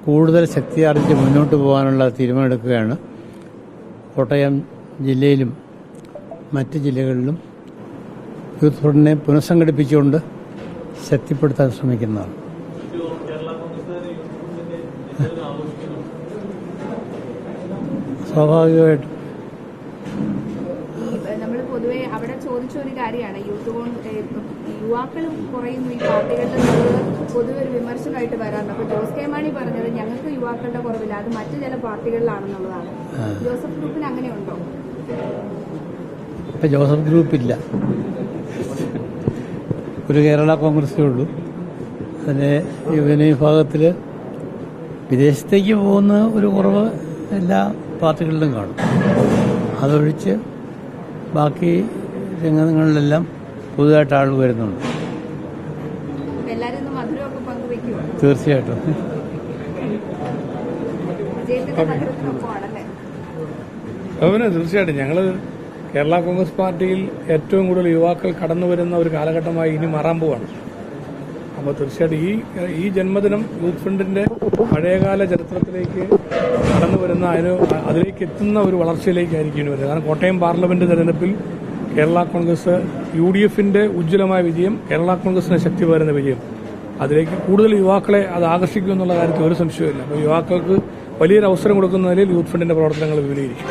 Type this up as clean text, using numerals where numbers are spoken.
കൂടുതൽ ശക്തിയാർജിച്ച് മുന്നോട്ട് പോകാനുള്ള തീരുമാനമെടുക്കുകയാണ്. കോട്ടയം ജില്ലയിലും മറ്റ് ജില്ലകളിലും യൂത്ത് ഫ്രണ്ടിനെ പുനഃസംഘടിപ്പിച്ചുകൊണ്ട് ശക്തിപ്പെടുത്താൻ ശ്രമിക്കുന്നതാണ്. സ്വാഭാവികമായിട്ടും നമ്മൾ പൊതുവെ അവിടെ ചോദിച്ച ഒരു കാര്യമാണ്, യുവാക്കളും കുറയുന്നു ഈ പാർട്ടികളിൽ പൊതുവെ ഒരു വിമർശനമായിട്ട് വരാറുണ്ട്. അപ്പൊ ജോസ് കെ മാണി പറഞ്ഞത് ഞങ്ങൾക്ക് യുവാക്കളുടെ കുറവില്ല, അത് മറ്റു ചില പാർട്ടികളിലാണെന്നുള്ളതാണ്. ജോസഫ് ഗ്രൂപ്പിന് അങ്ങനെയുണ്ടോ? ഇപ്പം ജോസഫ് ഗ്രൂപ്പില്ല, ഒരു കേരള കോൺഗ്രസേ ഉള്ളൂ. അതിന് യുവജന വിഭാഗത്തിൽ വിദേശത്തേക്ക് പോകുന്ന ഒരു കുറവ് എല്ലാ പാർട്ടികളിലും കാണും. അതൊഴിച്ച് ബാക്കി രംഗങ്ങളിലെല്ലാം പുതുതായിട്ട് ആൾ വരുന്നുണ്ട്. തീർച്ചയായിട്ടും തീർച്ചയായിട്ടും ഞങ്ങൾ കേരള കോൺഗ്രസ് പാർട്ടിയിൽ ഏറ്റവും കൂടുതൽ യുവാക്കൾ കടന്നു വരുന്ന ഒരു കാലഘട്ടമായി ഇനി മാറാൻ പോവാണ്. അപ്പോൾ തീർച്ചയായിട്ടും ഈ ജന്മദിനം യൂത്ത് ഫ്രണ്ടിന്റെ പഴയകാല ചരിത്രത്തിലേക്ക് കടന്നു വരുന്ന അതിലേക്ക് എത്തുന്ന ഒരു വളർച്ചയിലേക്കായിരിക്കും ഇനി വരുന്നത്. കാരണം കോട്ടയം പാർലമെന്റ് തെരഞ്ഞെടുപ്പിൽ കേരള കോൺഗ്രസ് UDFന്റെ ഉജ്ജ്വലമായ വിജയം, കേരള കോൺഗ്രസിന് ശക്തി പകരുന്ന വിജയം, അതിലേക്ക് കൂടുതൽ യുവാക്കളെ അത് ആകർഷിക്കുമെന്നുള്ള കാര്യത്തിൽ ഒരു സംശയമില്ല. അപ്പോൾ യുവാക്കൾക്ക് വലിയൊരു അവസരം കൊടുക്കുന്ന നിലയിൽ യൂത്ത് ഫ്രണ്ടിന്റെ പ്രവർത്തനങ്ങൾ വിപുലീകരിക്കും.